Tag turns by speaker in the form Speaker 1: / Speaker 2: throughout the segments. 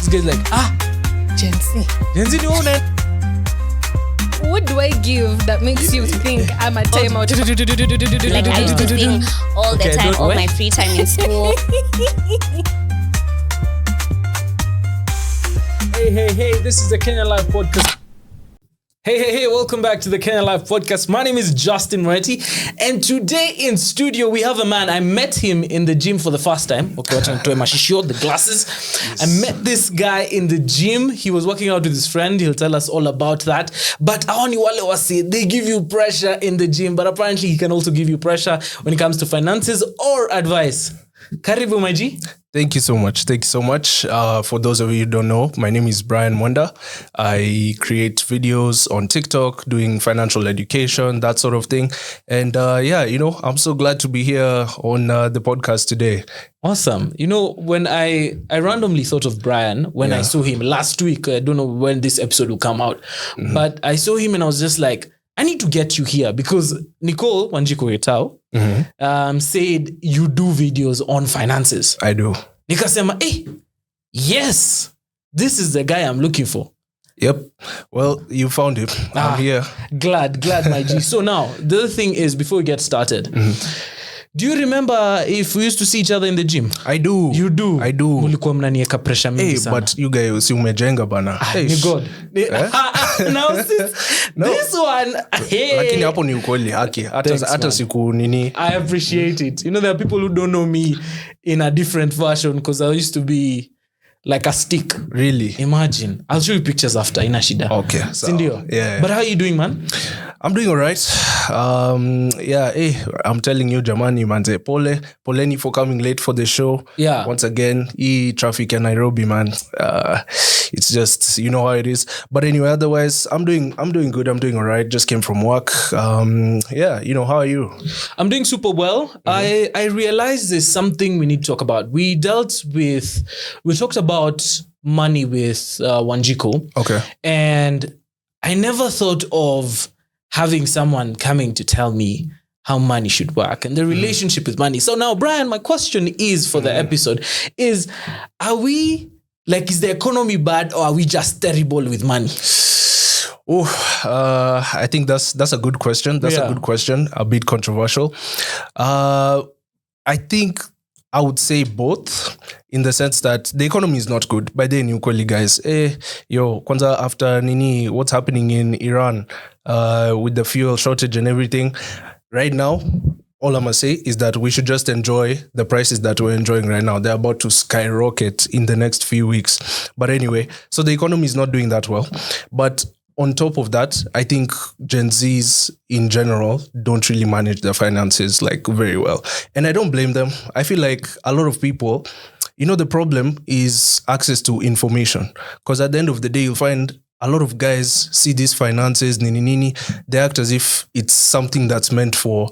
Speaker 1: This guy's like,
Speaker 2: Gen Z.
Speaker 1: you own it.
Speaker 2: What do I give that makes you think I'm a timeout?
Speaker 3: Like I used to sing all the time, all my free time in school.
Speaker 1: Hey, this is the Kenya Live Podcast. Hey, welcome back to the Kenya Live Podcast. My name is Justin Moretti, and today in studio we have a man. I met him in the gym for the first time. Okay, the glasses. Yes. I met this guy in the gym. He was working out with his friend. He'll tell us all about that. But Aoni wale wasi, they give you pressure in the gym, but apparently he can also give you pressure when it comes to finances or advice. Karibu, my G.
Speaker 4: Thank you so much. For those of you who don't know, my name is Brian Mwenda. I create videos on TikTok doing financial education, that sort of thing. And I'm so glad to be here on the podcast today.
Speaker 1: Awesome. When I randomly thought of Brian when I saw him last week, I don't know when this episode will come out, but I saw him and I was just like, I need to get you here because Nicole Wanjiko Etao said you do videos on finances.
Speaker 4: I do.
Speaker 1: Nikasema, yes, this is the guy I'm looking for.
Speaker 4: Yep. Well, you found him. I'm here.
Speaker 1: Glad, my G. So now, the other thing is, before we get started, do you remember if we used to see each other in the gym?
Speaker 4: I do.
Speaker 1: You do?
Speaker 4: I do.
Speaker 1: Mulikuwa mnanieka pressure mingi sana.
Speaker 4: But you guys, si umejenga bana.
Speaker 1: Ni God. Now, this one,
Speaker 4: Lakini hapo ni ukweli haki. Hata siku nini.
Speaker 1: I appreciate it. There are people who don't know me in a different version because I used to be like a stick.
Speaker 4: Really?
Speaker 1: Imagine. I'll show you pictures after. Ina shida.
Speaker 4: Okay.
Speaker 1: Sindio?
Speaker 4: Yeah.
Speaker 1: But how are you doing, man?
Speaker 4: I'm doing all right. I'm telling you, Jamani, manze, poleni for coming late for the show.
Speaker 1: Yeah.
Speaker 4: Once again, traffic in Nairobi, man. It's just, you know how it is. But anyway, otherwise, I'm doing good. I'm doing all right. Just came from work. How are you?
Speaker 1: I'm doing super well. I realized there's something we need to talk about. We talked about money with Wanjiko.
Speaker 4: Okay.
Speaker 1: And I never thought of having someone coming to tell me how money should work and the relationship with money. So now, Brian, my question is for the episode is, is the economy bad or are we just terrible with money?
Speaker 4: I think that's a good question. A good question, a bit controversial. I think I would say both, in the sense that the economy is not good. By then, you guys, kwanza after nini, what's happening in Iran with the fuel shortage and everything, right now, all I'm gonna say is that we should just enjoy the prices that we're enjoying right now. They're about to skyrocket in the next few weeks. But anyway, so the economy is not doing that well. But on top of that, I think Gen Zs in general don't really manage their finances very well. And I don't blame them. I feel like a lot of people, the problem is access to information. Because at the end of the day, you'll find a lot of guys see these finances, they act as if it's something that's meant for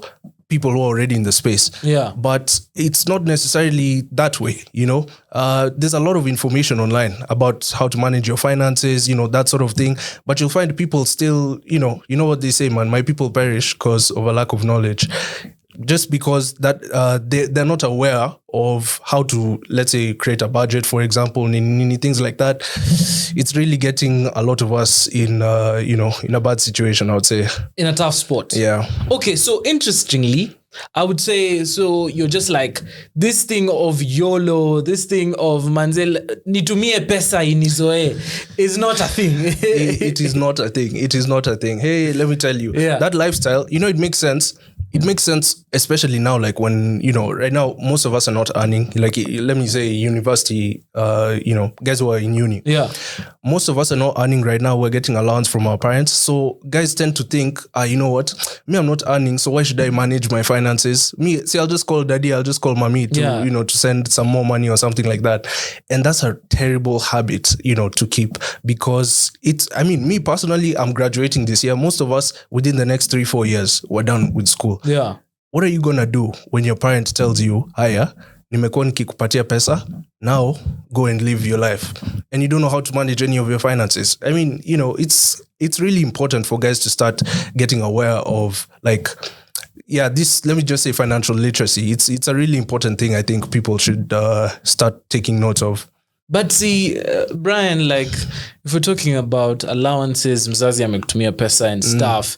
Speaker 4: people who are already in the space.
Speaker 1: Yeah.
Speaker 4: But it's not necessarily that way, There's a lot of information online about how to manage your finances, that sort of thing. But you'll find people still, you know what they say, man, my people perish because of a lack of knowledge. Just because that they're not aware of how to, let's say, create a budget, for example, things like that. It's really getting a lot of us in a bad situation, I would say. In a tough spot. Yeah.
Speaker 1: Okay, so interestingly, I would say, so you're just like, this thing of YOLO, this thing of Manzel, nitumie pesa inizoe is not a thing.
Speaker 4: It is not a thing. It is not a thing. Hey, let me tell you, that lifestyle, it makes sense. It makes sense, especially now, when, right now, most of us are not earning, let me say university, guys who are in uni.
Speaker 1: Yeah.
Speaker 4: Most of us are not earning right now. We're getting allowance from our parents. So guys tend to think, you know what? Me, I'm not earning. So why should I manage my finances? I'll just call daddy. I'll just call mommy to, to send some more money or something like that. And that's a terrible habit, to keep, because me personally, I'm graduating this year. Most of us within the next 3-4 years, we're done with school.
Speaker 1: Yeah.
Speaker 4: What are you going to do when your parent tells you, haya, nimekuwa nikikupatia pesa, now go and live your life. And you don't know how to manage any of your finances. It's really important for guys to start getting aware of this, let me just say, financial literacy. It's a really important thing I think people should start taking note of.
Speaker 1: But see, Brian, like if we're talking about allowances, mzazi amekutumia pesa and stuff.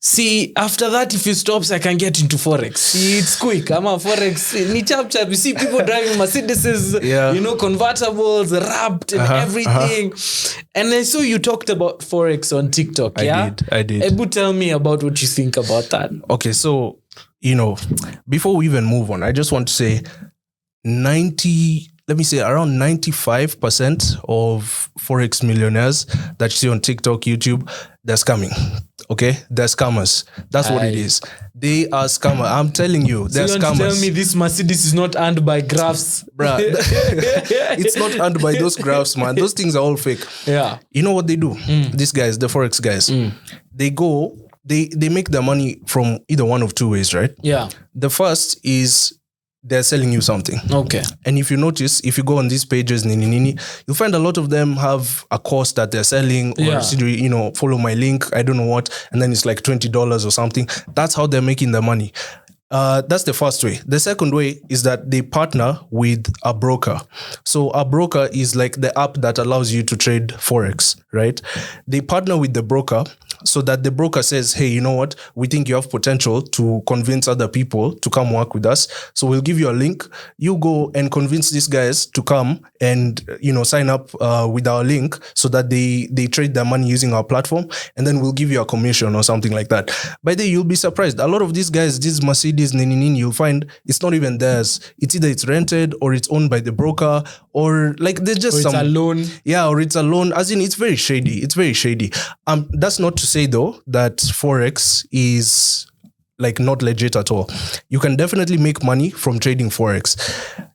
Speaker 1: See, after that, if he stops, I can get into Forex. See, it's quick. I'm a Forex. Ni chap chap. You see people driving Mercedeses, convertibles, wrapped and everything. And I saw you talked about Forex on TikTok. I
Speaker 4: did.
Speaker 1: Ebu, tell me about what you think about that.
Speaker 4: Okay, so, before we even move on, I just want to say around 95% of Forex millionaires that you see on TikTok, YouTube, they're scamming. Okay? They're scammers. That's what it is. They are scammers. I'm telling you, they're
Speaker 1: so you
Speaker 4: scammers.
Speaker 1: Want to tell me this Mercedes is not earned by graphs?
Speaker 4: Bruh. It's not earned by those graphs, man. Those things are all fake.
Speaker 1: Yeah.
Speaker 4: You know what they do? These guys, the Forex guys, they go, they make their money from either one of two ways, right?
Speaker 1: Yeah.
Speaker 4: The first is they're selling you something.
Speaker 1: Okay. And
Speaker 4: if you notice, if you go on these pages, you'll find a lot of them have a course that they're selling or, follow my link, I don't know what, and then it's like $20 or something. That's how they're making their money. That's the first way. The second way is that they partner with a broker. So a broker is like the app that allows you to trade Forex, right? They partner with the broker so that the broker says, hey, you know what? We think you have potential to convince other people to come work with us. So we'll give you a link. You go and convince these guys to come and, sign up with our link so that they trade their money using our platform. And then we'll give you a commission or something like that. By the way, you'll be surprised. A lot of these guys, these Mercedes, you'll find it's not even theirs. It's either it's rented or it's owned by the broker or like there's just
Speaker 1: it's a loan.
Speaker 4: Yeah, or it's a loan. As in, it's very shady. It's very shady. That's not to say though that Forex is like not legit at all. You can definitely make money from trading Forex.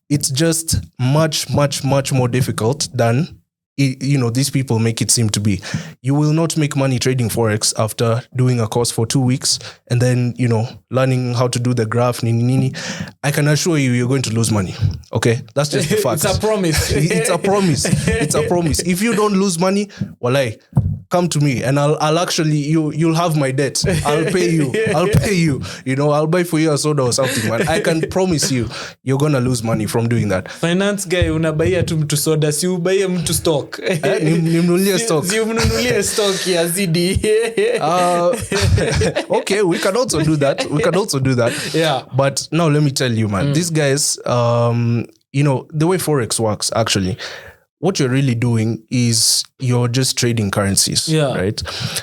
Speaker 4: It's just much, much, much more difficult than these people make it seem to be. You will not make money trading Forex after doing a course for 2 weeks and then, learning how to do the graph, I can assure you, you're going to lose money. Okay? That's just the fact.
Speaker 1: It's a promise.
Speaker 4: It's a promise. It's a promise. If you don't lose money, walai, come to me and I'll actually, you'll have my debt. I'll pay you. I'll buy for you a soda or something, man. I can promise you, you're going to lose money from doing that.
Speaker 1: Finance guy, unabaia tu mtu soda, si ubaia mtu stock.
Speaker 4: Nimnunulie stock.
Speaker 1: Si umnunulie stock ya ZD.
Speaker 4: Okay, we can also do that.
Speaker 1: Yeah.
Speaker 4: But now let me tell you, man, these guys, the way Forex works, actually, what you're really doing is you're just trading currencies, right?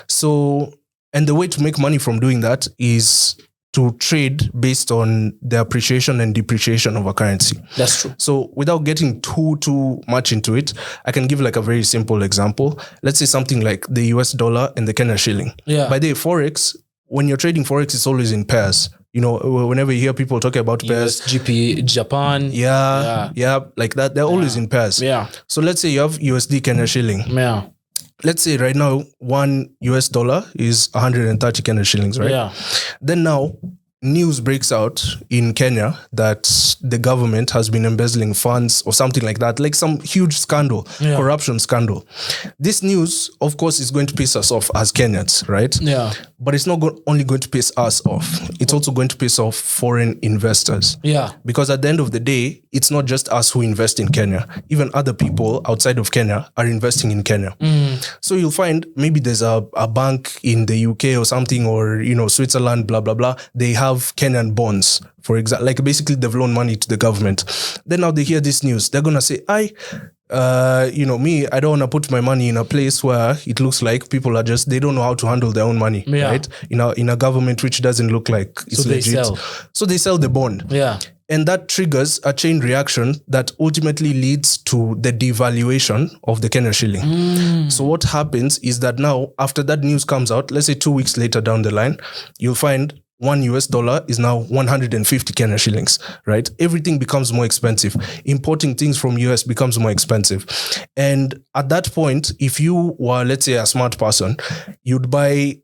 Speaker 4: So, and the way to make money from doing that is to trade based on the appreciation and depreciation of a currency.
Speaker 1: That's true.
Speaker 4: So without getting too much into it, I can give like a very simple example. Let's say something like the US dollar and the Kenya shilling.
Speaker 1: Yeah.
Speaker 4: By the way, Forex, when you're trading Forex, it's always in pairs. Whenever you hear people talk about pairs,
Speaker 1: GP, Japan.
Speaker 4: Yeah, like that. They're always in pairs.
Speaker 1: Yeah.
Speaker 4: So let's say you have USD Kenya shilling.
Speaker 1: Yeah.
Speaker 4: Let's say right now, $1 is 130 Kenya shillings, right?
Speaker 1: Yeah.
Speaker 4: Then now, news breaks out in Kenya that the government has been embezzling funds or something like that, like some huge scandal, corruption scandal. This news, of course, is going to piss us off as Kenyans, right?
Speaker 1: Yeah.
Speaker 4: But it's not only going to piss us off. It's also going to piss off foreign investors.
Speaker 1: Yeah.
Speaker 4: Because at the end of the day, it's not just us who invest in Kenya. Even other people outside of Kenya are investing in Kenya. So you'll find maybe there's a bank in the UK or something, or, Switzerland, blah, blah, blah. They have Kenyan bonds, for example, like basically they've loaned money to the government. Then now they hear this news, they're gonna say, I don't want to put my money in a place where it looks like people they don't know how to handle their own money, right? In a government which doesn't look like it's legit. So they sell the bond.
Speaker 1: Yeah.
Speaker 4: And that triggers a chain reaction that ultimately leads to the devaluation of the Kenya shilling. So what happens is that now, after that news comes out, let's say 2 weeks later down the line, you'll find $1 is now 150 Kenya shillings, right? Everything becomes more expensive. Importing things from US becomes more expensive. And at that point, if you were, let's say, a smart person, you'd buy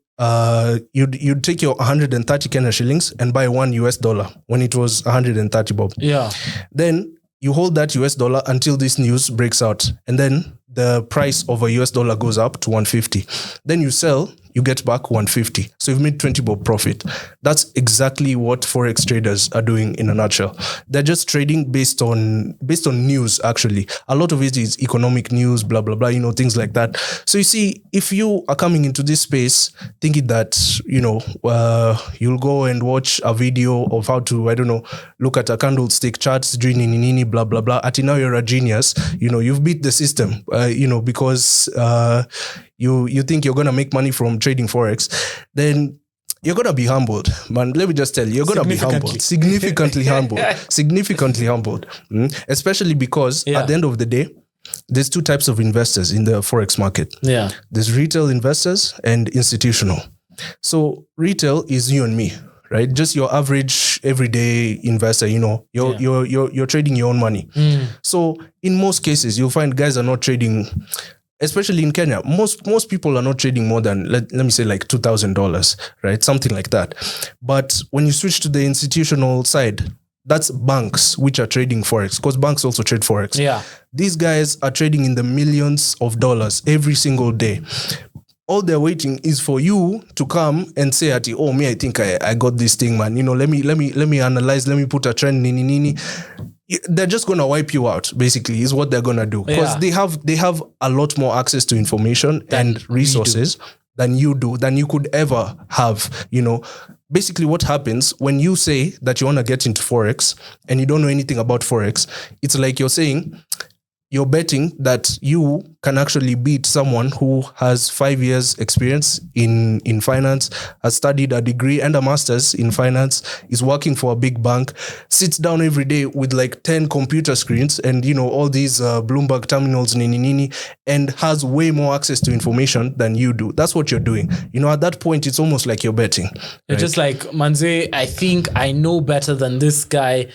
Speaker 4: you'd take your 130 Kenya shillings and buy $1 when it was 130 bob.
Speaker 1: Yeah.
Speaker 4: Then you hold that US dollar until this news breaks out. And then the price of a US dollar goes up to 150. Then you sell you get back 150. So you've made 20 bob profit. That's exactly what Forex traders are doing in a nutshell. They're just trading based on news, actually. A lot of it is economic news, blah, blah, blah, things like that. So you see, if you are coming into this space thinking that, you'll go and watch a video of how to, look at a candlestick charts, nini, blah, blah, blah. At now you're a genius. You've beat the system, because you think you're going to make money from trading Forex, then you're going to be humbled. Man, let me just tell you, you're going to be humbled. Significantly humbled. Especially because at the end of the day, there's two types of investors in the Forex market.
Speaker 1: Yeah.
Speaker 4: There's retail investors and institutional. So retail is you and me, right? Just your average everyday investor, you're trading your own money. So in most cases, you'll find guys are not trading, especially in Kenya. Most people are not trading more than, let me say, like $2,000, right? Something like that. But when you switch to the institutional side, that's banks which are trading Forex, because banks also trade Forex.
Speaker 1: Yeah.
Speaker 4: These guys are trading in the millions of dollars every single day. All they're waiting is for you to come and say, I think I got this thing, man. Let me analyze, let me put a trend, nini. They're just gonna wipe you out, basically, is what they're gonna do. Because they have a lot more access to information and resources than you do, than you could ever have. Basically what happens when you say that you want to get into Forex and you don't know anything about Forex, it's like you're betting that you can actually beat someone who has 5 years experience in finance, has studied a degree and a master's in finance, is working for a big bank, sits down every day with like 10 computer screens and, all these Bloomberg terminals, nini, and has way more access to information than you do. That's what you're doing. At that point, it's almost like you're betting.
Speaker 1: You're just like, Manze, I think I know better than this guy,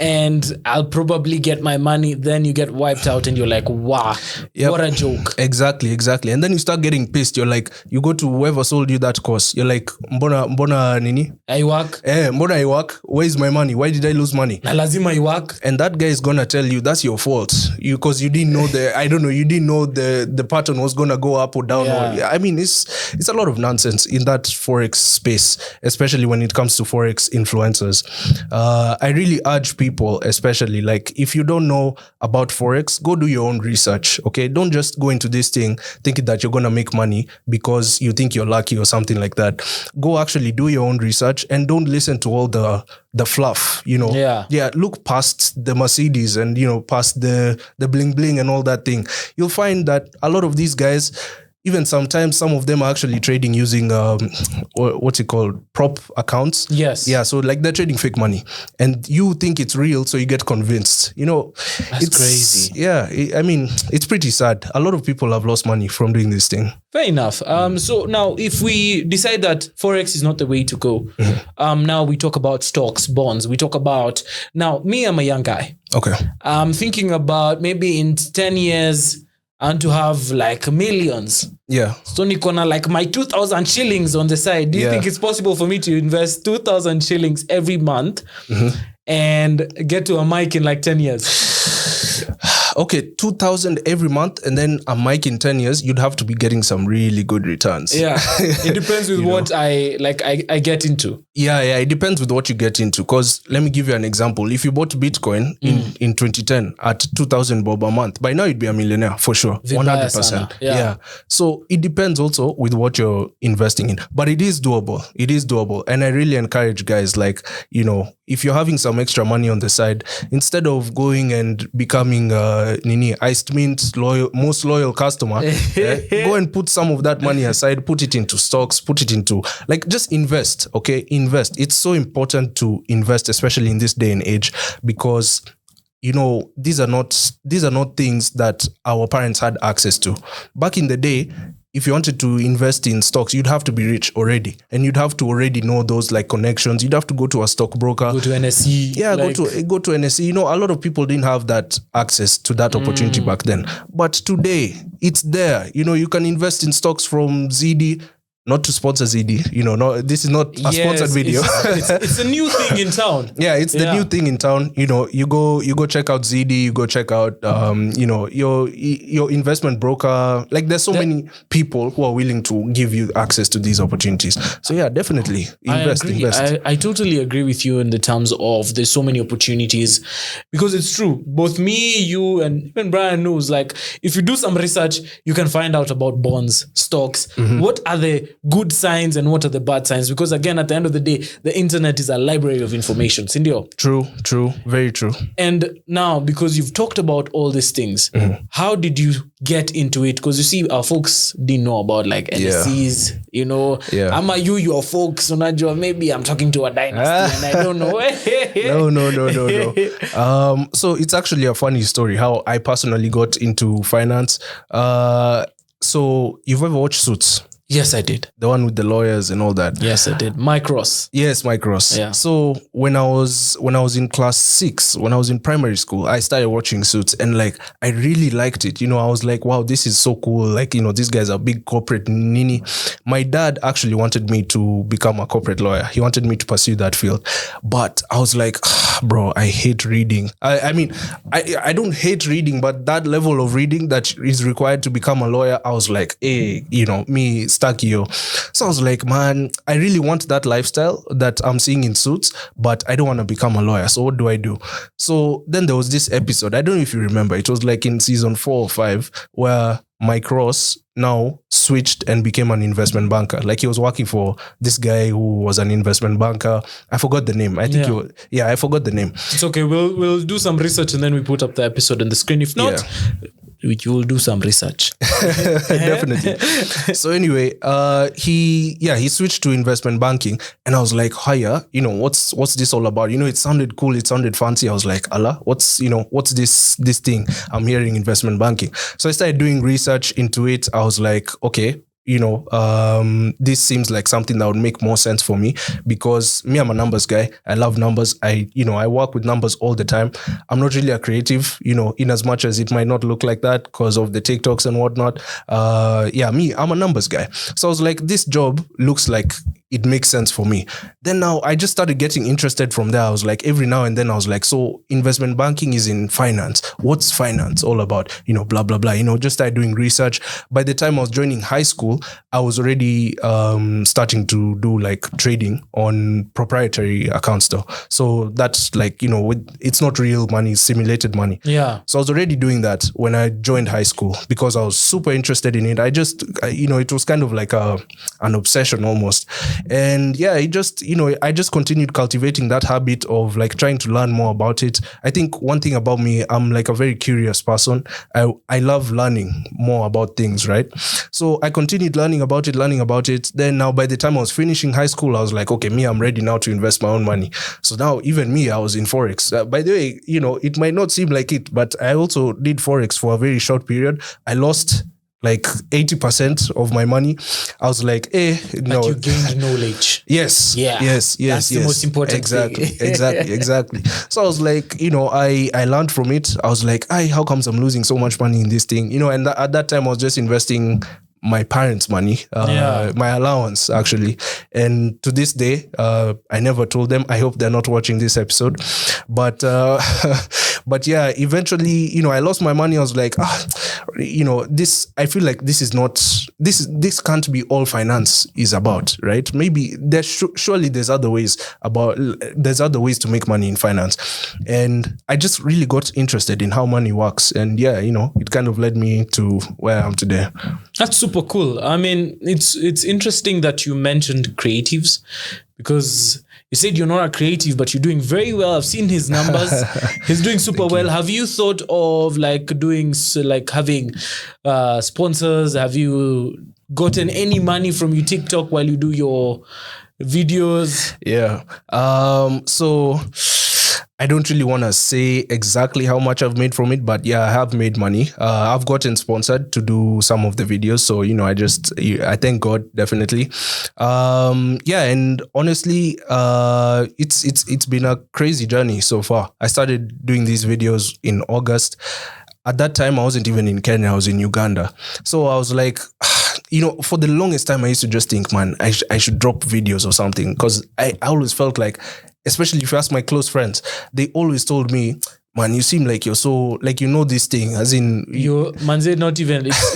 Speaker 1: and I'll probably get my money. Then you get wiped out and you're like, wow, what a joke.
Speaker 4: Exactly. And then you start getting pissed. You're like, you go to whoever sold you that course. You're like, mbona nini?
Speaker 1: I work.
Speaker 4: Mbona I work? Where is my money? Why did I lose money?
Speaker 1: Na lazima I work.
Speaker 4: And that guy is going to tell you that's your fault. Because you didn't know you didn't know the pattern was going to go up or down.
Speaker 1: Yeah.
Speaker 4: It's a lot of nonsense in that Forex space, especially when it comes to Forex influencers. I really urge people, especially, like, if you don't know about Forex, go do your own research. Okay, don't just go into this thing thinking that you're gonna make money because you think you're lucky or something like that. Go actually do your own research and don't listen to all the fluff. Look past the Mercedes and past the bling bling and all that thing. You'll find that a lot of these guys, even sometimes some of them are actually trading using what's it called, prop accounts.
Speaker 1: Yes.
Speaker 4: Yeah. So like they're trading fake money, and you think it's real, so you get convinced.
Speaker 1: That's crazy.
Speaker 4: Yeah. It's pretty sad. A lot of people have lost money from doing this thing.
Speaker 1: Fair enough. So now, if we decide that Forex is not the way to go, now we talk about stocks, bonds. We talk about, now me, I'm a young guy.
Speaker 4: Okay.
Speaker 1: I'm thinking about maybe in 10 years. And to have like millions.
Speaker 4: Yeah.
Speaker 1: So Nikona, like my 2,000 shillings on the side. Do you think it's possible for me to invest 2,000 shillings every month and get to a mic in like 10 years?
Speaker 4: Okay, 2,000 every month and then a mic in 10 years, you'd have to be getting some really good returns.
Speaker 1: Yeah. It depends with what I get into.
Speaker 4: Yeah, it depends with what you get into. Because let me give you an example. If you bought Bitcoin in 2010 at 2,000 bob a month, by now you'd be a millionaire for sure. 100%. Yeah. So it depends also with what you're investing in. But it is doable. And I really encourage guys, like, if you're having some extra money on the side, instead of going and becoming iced mint most loyal customer, go and put some of that money aside, put it into stocks, put it into, like, just invest. Okay, invest. It's so important to invest, especially in this day and age, because these are not things that our parents had access to. Back in the day, if you wanted to invest in stocks, you'd have to be rich already, and you'd have to already know those like connections. You'd have to go to a stockbroker,
Speaker 1: go to NSE.
Speaker 4: Yeah, go to NSE. A lot of people didn't have that access to that opportunity back then. But today, it's there. You can invest in stocks from ZD. not to sponsor ZD, no, this is not a sponsored video.
Speaker 1: It's a new thing in town.
Speaker 4: Yeah, it's the new thing in town. You go check out ZD, you go check out, your investment broker. Like there's so many people who are willing to give you access to these opportunities. So yeah, definitely invest.
Speaker 1: I totally agree with you in the terms of there's so many opportunities, because it's true. Both me, you, and even Brian knows, like if you do some research, you can find out about bonds, stocks. What are the good signs and what are the bad signs? Because again, at the end of the day, the internet is a library of information. Sindio?
Speaker 4: True, very true.
Speaker 1: And now, because you've talked about all these things, how did you get into it? Because you see, our folks didn't know about like NSCs, I'm a your folks, maybe I'm talking to a dynasty and I don't know.
Speaker 4: No. So it's actually a funny story how I personally got into finance. So you've ever watched Suits?
Speaker 1: Yes, I did.
Speaker 4: The one with the lawyers and all that.
Speaker 1: Yes, I did. Mike Ross.
Speaker 4: Yes, Mike Ross.
Speaker 1: Yeah.
Speaker 4: So when I was in class 6, when I was in primary school, I started watching Suits and like I really liked it. I was like, wow, this is so cool. Like, these guys are big corporate nini. My dad actually wanted me to become a corporate lawyer. He wanted me to pursue that field. But I was like, bro, I hate reading. I mean, I don't hate reading, but that level of reading that is required to become a lawyer, I was like, hey, me stuck here. So I was like, man, I really want that lifestyle that I'm seeing in Suits, but I don't want to become a lawyer. So what do I do? So then there was this episode. I don't know if you remember. It was like in season 4 or 5 where Mike Ross now switched and became an investment banker. Like he was working for this guy who was an investment banker. I forgot the name. I think I forgot the name.
Speaker 1: It's okay. We'll do some research and then we put up the episode on the screen. If not, you will do some research.
Speaker 4: Definitely. So anyway, he switched to investment banking and I was like, hiya, what's this all about? It sounded cool, it sounded fancy. I was like, Allah, what's this thing I'm hearing, investment banking? So I started doing research into it. I was like, okay, this seems like something that would make more sense for me, because me, I'm a numbers guy. I love numbers. I work with numbers all the time. I'm not really a creative, in as much as it might not look like that because of the TikToks and whatnot. I'm a numbers guy. So I was like, this job looks like it makes sense for me. Then now I just started getting interested from there. I was like, every now and then I was like, so investment banking is in finance. What's finance all about? Blah, blah, blah, just started doing research. By the time I was joining high school, I was already starting to do like trading on proprietary accounts though. So that's like, it's not real money, it's simulated money.
Speaker 1: Yeah.
Speaker 4: So I was already doing that when I joined high school because I was super interested in it. I just, it was kind of like an obsession almost. And yeah, I just continued cultivating that habit of like trying to learn more about it. I think one thing about me, I'm like a very curious person. I love learning more about things, right? So I continued learning about it. Then now by the time I was finishing high school, I was like, okay, I'm ready now to invest my own money. So now even me, I was in FOREX. By the way, it might not seem like it, but I also did FOREX for a very short period. I lost like 80% of my money. I was like, no.
Speaker 1: But you gained knowledge.
Speaker 4: Yes.
Speaker 1: Yeah.
Speaker 4: Yes.
Speaker 1: That's the most important thing.
Speaker 4: Exactly. So I was like, I learned from it. I was like, how comes I'm losing so much money in this thing? And at that time I was just investing my parents' money, my allowance actually. And to this day, I never told them. I hope they're not watching this episode. But yeah, eventually, I lost my money. I was like, this, I feel like this can't be all finance is about, right? Maybe surely there's other ways to make money in finance. And I just really got interested in how money works. And yeah, it kind of led me to where I am today.
Speaker 1: That's super cool. I mean, it's interesting that you mentioned creatives, because you said you're not a creative, but you're doing very well. I've seen his numbers. He's doing super well. Have you thought of having sponsors? Have you gotten any money from your TikTok while you do your videos?
Speaker 4: Yeah. So I don't really want to say exactly how much I've made from it, but yeah, I have made money. I've gotten sponsored to do some of the videos. So, I thank God, definitely. And honestly, it's been a crazy journey so far. I started doing these videos in August. At that time, I wasn't even in Kenya. I was in Uganda. So I was like, for the longest time, I used to just think, man, I should drop videos or something, because I always felt like, especially if you ask my close friends, they always told me, man, you seem like you're so, like, this thing, as in...
Speaker 1: it's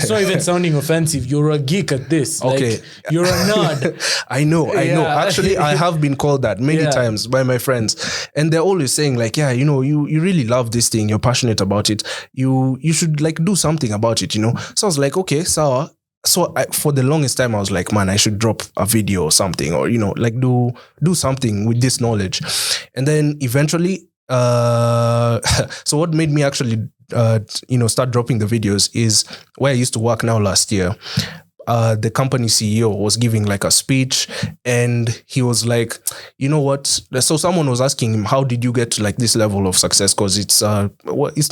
Speaker 1: not even sounding offensive. You're a geek at this.
Speaker 4: Okay.
Speaker 1: Like, you're a nerd.
Speaker 4: I know. Actually, I have been called that many times by my friends. And they're always saying, like, you really love this thing. You're passionate about it. You should, like, do something about it, So I was like, okay, so for the longest time, I was like, man, I should drop a video or something, or, like do something with this knowledge. And then eventually... so what made me actually start dropping the videos is where I used to work now last year. The company CEO was giving like a speech, and he was like, you know what? So someone was asking him, how did you get to like this level of success? Because it's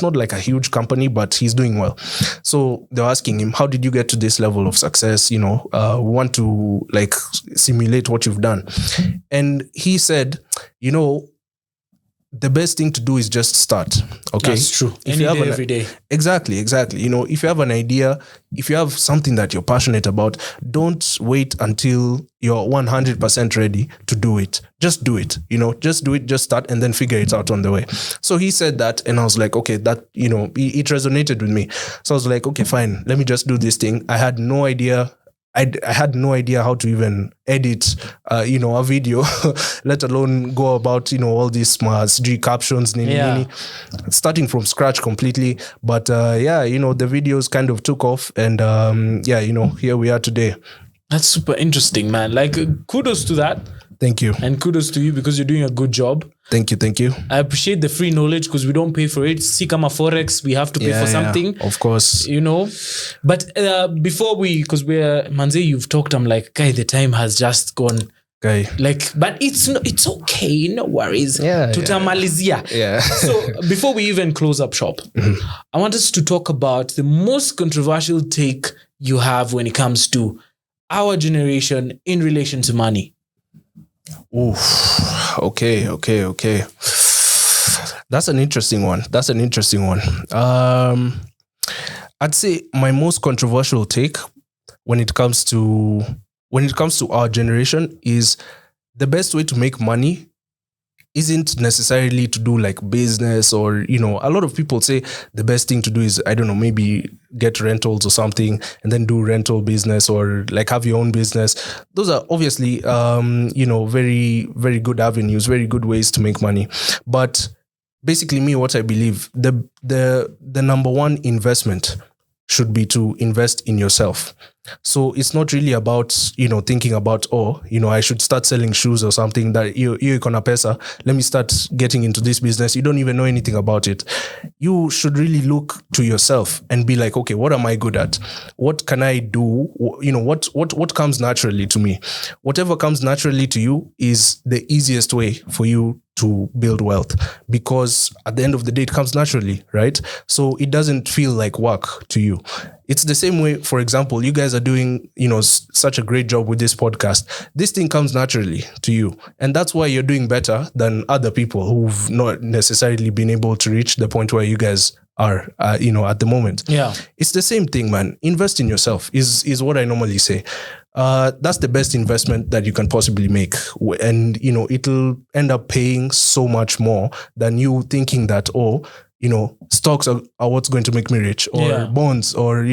Speaker 4: not like a huge company, but he's doing well. So they were asking him, how did you get to this level of success? We want to like simulate what you've done. And he said, the best thing to do is just start. Okay.
Speaker 1: That's true. Every day.
Speaker 4: Exactly. If you have an idea, if you have something that you're passionate about, don't wait until you're 100% ready to do it. Just do it, just do it, just start, and then figure it out on the way. So he said that, and I was like, okay, that, it resonated with me. So I was like, okay, fine, let me just do this thing. I had no idea. I had no idea how to even edit, a video, let alone go about, all these sijui captions, starting from scratch completely. But the videos kind of took off, and here we are today.
Speaker 1: That's super interesting, man. Like, kudos to that.
Speaker 4: Thank you. And
Speaker 1: kudos to you, because you're doing a good job.
Speaker 4: Thank you.
Speaker 1: I appreciate the free knowledge, because we don't pay for it. Sikama FOREX, we have to pay for something.
Speaker 4: Of course.
Speaker 1: But before because we're, Manze, you've talked, I'm like, guy, the time has just gone.
Speaker 4: Okay.
Speaker 1: Like, but it's okay, no worries.
Speaker 4: Tutamalizia.
Speaker 1: Yeah. So before we even close up shop, I want us to talk about the most controversial take you have when it comes to our generation in relation to money.
Speaker 4: Oof. Okay. That's an interesting one. I'd say my most controversial take when it comes to our generation is the best way to make money isn't necessarily to do like business, or, a lot of people say the best thing to do is, I don't know, maybe get rentals or something and then do rental business, or like have your own business. Those are obviously, very, very good avenues, very good ways to make money. But basically what I believe, the number one investment should be to invest in yourself. So it's not really about, thinking about, I should start selling shoes or something, that you ikona pesa, let me start getting into this business. You don't even know anything about it. You should really look to yourself and be like, okay, what am I good at? What can I do? What comes naturally to me? Whatever comes naturally to you is the easiest way for you to build wealth, because at the end of the day, it comes naturally, right? So it doesn't feel like work to you. It's the same way, for example, you guys are doing, such a great job with this podcast. This thing comes naturally to you. And that's why you're doing better than other people who've not necessarily been able to reach the point where you guys are, at the moment.
Speaker 1: Yeah.
Speaker 4: It's the same thing, man. Invest in yourself is what I normally say. That's the best investment that you can possibly make. And, it'll end up paying so much more than you thinking that, stocks are what's going to make me rich, or bonds, or,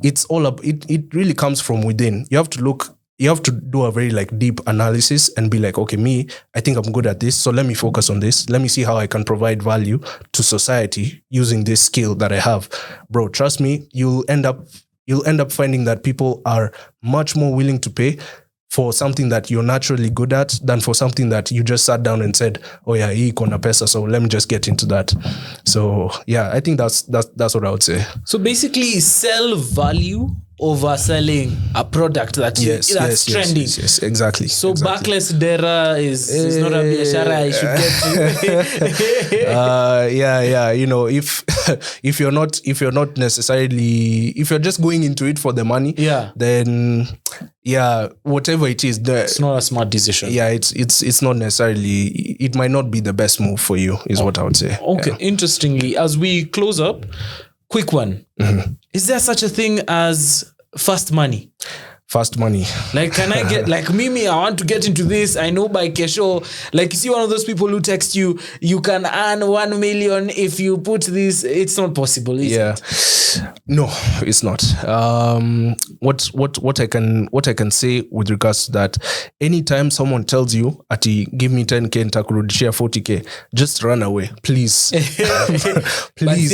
Speaker 4: it's all up. It really comes from within. You have to do a very like deep analysis and be like, okay, I think I'm good at this. So let me focus on this. Let me see how I can provide value to society using this skill that I have. Bro, trust me, you'll end up finding that people are much more willing to pay for something that you're naturally good at than for something that you just sat down and said, oh yeah, hii iko na pesa, so let me just get into that. So yeah, I think that's what I would say.
Speaker 1: So basically, sell value over selling a product that's trending.
Speaker 4: Yes, exactly.
Speaker 1: So
Speaker 4: exactly.
Speaker 1: backless data is not a biashara I should get
Speaker 4: to. If you're not necessarily, if you're just going into it for the money, then whatever it is,
Speaker 1: it's not a smart decision.
Speaker 4: Yeah, it's not necessarily, it might not be the best move for you, is what I would say.
Speaker 1: Okay, Interestingly, as we close up, quick one. Mm-hmm. Is there such a thing as fast money?
Speaker 4: Fast money.
Speaker 1: Like, can I get, like Mimi, I want to get into this. I know by Kesho, like, you see one of those people who text you, you can earn 1 million if you put this. It's not possible, is it?
Speaker 4: No, it's not. What I can say with regards to that, anytime someone tells you, ati give me 10k nitakurudishia 40k, just run away, please. Please.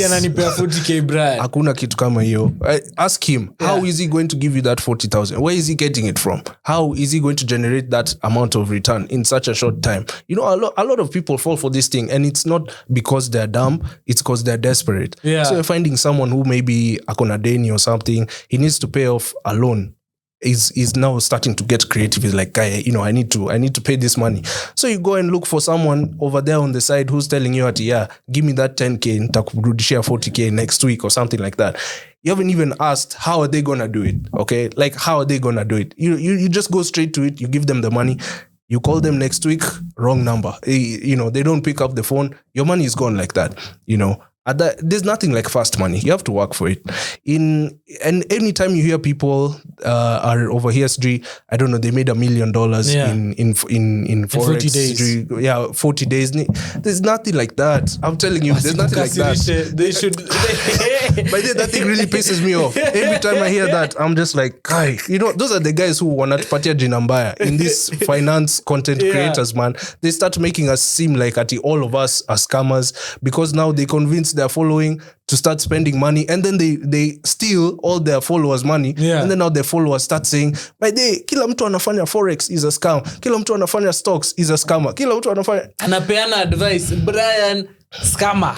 Speaker 4: Hakuna kitu kama hiyo. Ask him, how is he going to give you that 40,000? Where is he getting it from? How is he going to generate that amount of return in such a short time? You know, a lot of people fall for this thing, and it's not because they're dumb, it's because they're desperate. So you're finding someone who maybe akona deni or something, he needs to pay off a loan. Is now starting to get creative. He's like, guy, you know, I need to pay this money. So you go and look for someone over there on the side who's telling you, give me that 10k, nitakurudishia 40k next week or something like that. You haven't even asked, how are they gonna do it? Okay, like, how are they gonna do it? You just go straight to it. You give them the money. You call them next week, wrong number. You know, they don't pick up the phone. Your money is gone like that. You know. There's nothing like fast money. You have to work for it. And anytime you hear people are over here, I don't know, they made $1 million in FOREX.
Speaker 1: 40 days.
Speaker 4: 40 days. There's nothing like that. I'm telling you, there's nothing like that.
Speaker 1: They should.
Speaker 4: But then that thing really pisses me off. Every time I hear that, I'm just like, guy, you know, those are the guys who want to patia jinambaya in this finance content creators, man. They start making us seem like all of us are scammers because now they convince their following to start spending money, and then they steal all their followers' money, and then now their followers start saying, by the kila mtu anafanya forex is a scam, kila mtu anafanya stocks is a scammer, kila mtu anafanya
Speaker 1: anapeana advice, Brian scammer.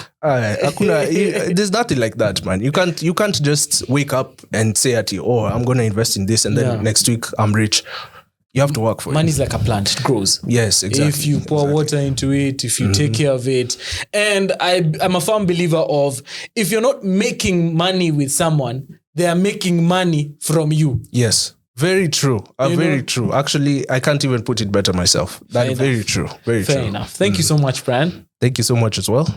Speaker 4: There's nothing like that, man. You can't just wake up and say I'm gonna invest in this and then next week I'm rich. You have to work for it.
Speaker 1: Money is like a plant. It grows.
Speaker 4: Yes, exactly.
Speaker 1: If you pour water into it, if you take care of it. And I'm a firm believer of, if you're not making money with someone, they are making money from you.
Speaker 4: Yes. Very true. Very true. Actually, I can't even put it better myself. That's very true. Very true.
Speaker 1: Fair enough. Thank you so much, Brian.
Speaker 4: Thank you so much as well.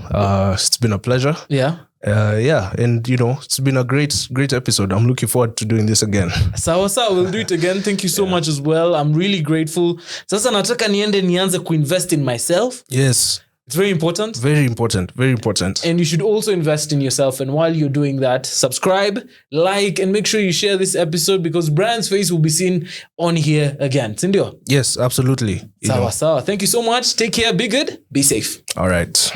Speaker 4: It's been a pleasure.
Speaker 1: Yeah.
Speaker 4: And you know, it's been a great episode. I'm looking forward to doing this again.
Speaker 1: Sawa, we'll do it again. Thank you so much as well. I'm really grateful. Sasa nataka nianze kuinvest in myself.
Speaker 4: Yes.
Speaker 1: It's very important.
Speaker 4: Very important. Very important.
Speaker 1: And you should also invest in yourself. And while you're doing that, subscribe, like, and make sure you share this episode because Brian's face will be seen on here again. Sindio?
Speaker 4: Yes, absolutely.
Speaker 1: Sawa. Thank you so much. Take care. Be good. Be safe.
Speaker 4: All right.